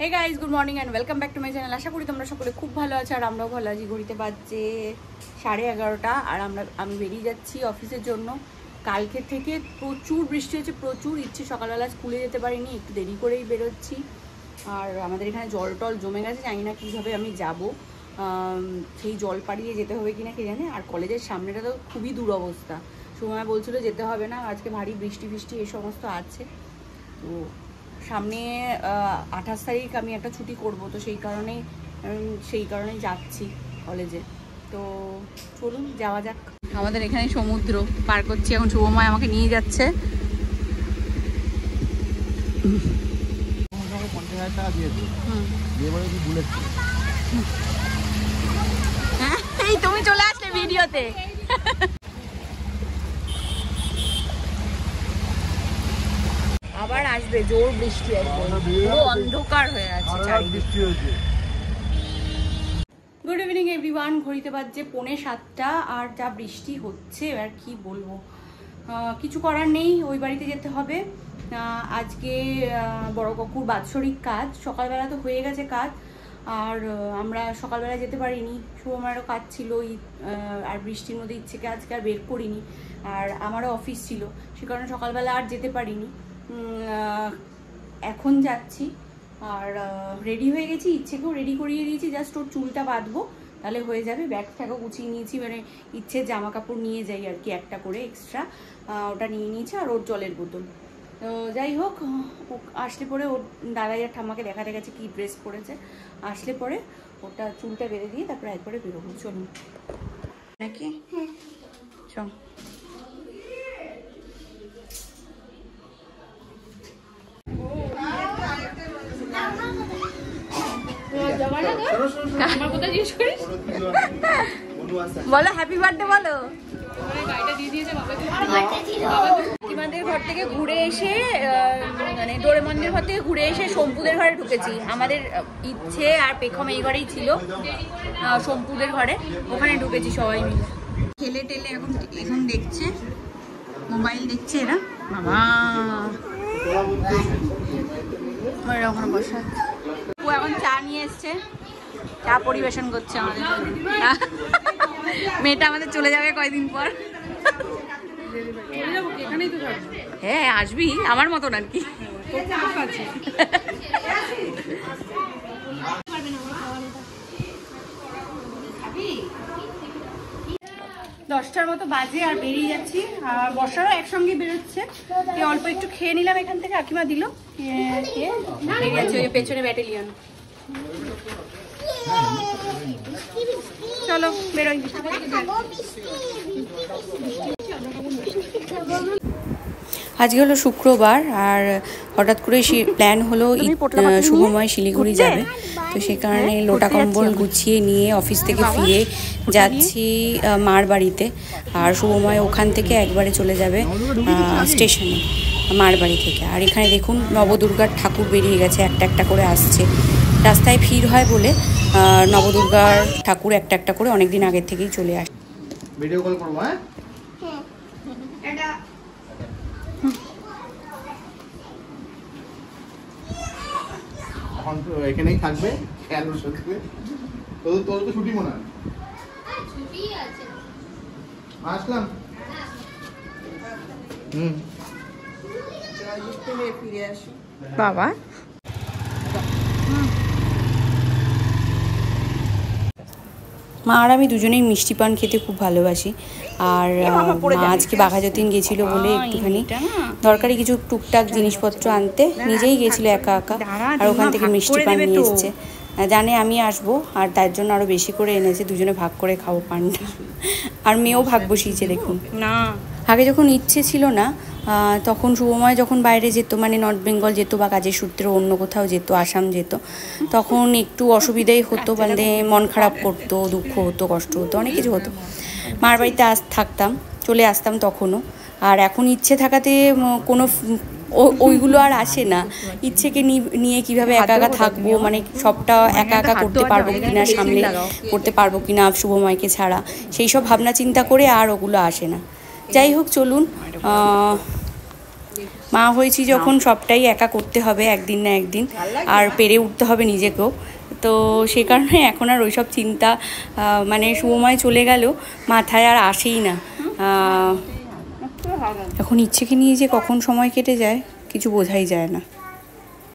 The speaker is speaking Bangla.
Hey guys, good morning and welcome back to my channel. আশা করি তোমরা সকলে খুব ভালো আছো আর আমরাও ভালো আছি। ঘড়িতে বাজছে 11:30 আর আমি বেরিয়ে যাচ্ছি অফিসের জন্য। কালকে থেকে প্রচুর বৃষ্টি হচ্ছে, প্রচুর ইচ্ছে সকালবেলা স্কুলে যেতে পারিনি, একটু দেরি করেই বেরোচ্ছি। আর আমাদের এখানে জল টল জমে গেছে, জানি না কীভাবে আমি যাব, সেই জল পাড়িয়ে যেতে হবে কিনা কে জানে। আর কলেজের সামনেটা তো খুবই দুরবস্থা। সময় বলছিল যেতে হবে না, আজকে ভারী বৃষ্টি ফিষ্টি এই সমস্ত আছে। তো সামনে 28 তারিখ আমি একটা ছুটি করব, তো সেই কারণেই যাচ্ছি কলেজে। তো চলুন যাওয়া যাক। আমাদের এখানে সমুদ্র পার করছি এখন, শুভময় আমাকে নিয়ে যাচ্ছে। এই তুমি চলে আসলে ভিডিওতে। আবার আসবে, জোর বৃষ্টি আসবে, পুরো অন্ধকার হয়ে আছে চারিদিকে। Good evening everyone. ঘড়িতে বাজছে 6:45 আর যা বৃষ্টি হচ্ছে আর কি বলবো। কিছু করার নেই, ওই বাড়িতে যেতে হবে। আজকে বড় কাকুর বাৎসরিক কাজ, সকালবেলা তো হয়ে গেছে কাজ, আর আমরা সকালবেলা যেতে পারিনি। শুভমারও কাজ ছিল, আর বৃষ্টির মধ্যে ইচ্ছেকে আজকে আর বের করিনি, আর আমারও অফিস ছিল, সে কারণে সকালবেলা আর যেতে পারিনি। এখন যাচ্ছি আর রেডি হয়ে গেছি, ইচ্ছেকেও রেডি করিয়ে দিয়েছি, জাস্ট ওর চুলটা বাঁধবো, তাহলে হয়ে যাবে। ব্যাগ ট্যাগও গুছিয়ে নিয়েছি, মানে ইচ্ছে জামা কাপড় নিয়ে যাই আর কি, একটা করে এক্সট্রা, ওটা নিয়ে নিয়েছি, আর ওর জলের বোতল। তো যাই হোক, আসলে পরে ওর দাদাই আর ঠাম্মাকে দেখাতে গেছে কি ড্রেস পরেছে, আসলে পরে ওটা চুলটা বেঁধে দিয়ে তারপরে একবারে বেরোবো। চলুন নাকি চল। বলো হ্যাপি বার্থডে বলো। আমাদের ঘর থেকে ঘুরে এসে, মানে ডোরেমনদের ঘর থেকে ঘুরে এসে সম্পুদের ঘরে ঢুকেছি। আমাদের ইচ্ছে আর পেখম এই ঘরেই ছিল, সম্পুদের ঘরে, ওখানে ঢুকেছি সবাই মিলে। খেলে টেলে এখন দেখছে, মোবাইল দেখছে এরা। বাবা ওখানে বসা, ও এখন চা নিয়ে এসছে, চা পরিবেশন করছে আমাদের। মেয়েটা আমাদের চলে যাবে কয়দিন পর। হ্যাঁ আসবি, আমার মতন আর কি। 10টার মতো বাজে আর বেরিয়ে যাচ্ছি, আর বর্ষারও একসঙ্গে বেরোচ্ছে। অল্প একটু খেয়ে নিলাম এখান থেকে, কাকিমা দিল, বেরিয়ে যাচ্ছে ওই পেছনে ব্যাটালিয়ন। চলো বেরোই। আজকে হলো শুক্রবার, আর হঠাৎ করে প্ল্যান হলো শুভময় শিলিগুড়ি যাবে, তো সেই কারণে লোটা কম্বল গুছিয়ে নিয়ে অফিস থেকে ফিরে যাচ্ছি মার বাড়িতে। আর শুভময় ওখান থেকে একবারে চলে যাবে স্টেশনে মার বাড়ি থেকে। আর এখানে দেখুন নবদুর্গার ঠাকুর বেরিয়ে গেছে, একটা একটা করে আসছে। রাস্তায় ভিড় হয় বলে নবদুর্গার ঠাকুর একটা একটা করে অনেকদিন আগের থেকেই চলে আসে। ভিডিও কল করবো। হ্যাঁ এখন তো এখানেই থাকবে, খেয়াল রাখবে। তোর তো ছুটি মনে হয়, ছুটি আছে, আসলাম। ফিরে আসি বাবা। মা আর আমি দুজনেই মিষ্টি পান খেতে খুব ভালোবাসি, আর মা আজকে বাঘাযতীন গেছিলো বলে একটুখানি দরকারি কিছু টুকটাক জিনিসপত্র আনতে নিজেই গেছিলো একা একা, আর ওখান থেকে মিষ্টি পান নিয়ে এসছে। জানে আমি আসবো, আর তার জন্য আরও বেশি করে এনেছে, দুজনে ভাগ করে খাবো পানটা। আর মেয়েও ভাগ বসিয়েছে দেখুন। না আগে যখন ইচ্ছে ছিল না, তখন শুভময় যখন বাইরে যেত, মানে নর্থ বেঙ্গল যেত বা কাজের সূত্রে অন্য কোথাও যেত, আসাম যেত, তখন একটু অসুবিধাই হতো, মানে মন খারাপ করতো, দুঃখ হতো, কষ্ট হতো, অনেক কিছু হতো। মার বাড়িতে থাকতাম, চলে আসতাম তখনও। আর এখন ইচ্ছে থাকাতে কোনো ওইগুলো আর আসে না। ইচ্ছেকে নিয়ে কিভাবে একা একা থাকবো, মানে সবটা একা একা করতে পারবো কিনা, সামলে করতে পারবো কিনা শুভময়কে ছাড়া, সেই সব ভাবনা চিন্তা করে আর ওগুলো আসে না। যাই হোক চলুন, মা হয়েছি যখন সবটাই একা করতে হবে একদিন না একদিন, আর পেরে উঠতে হবে নিজেকেও। তো সে কারণে এখন আর ওইসব চিন্তা মানে সময় চলে গেল মাথায় আর আসেই না। এখন ইচ্ছেকে নিয়ে যে কখন সময় কেটে যায় কিছু বোঝাই যায় না।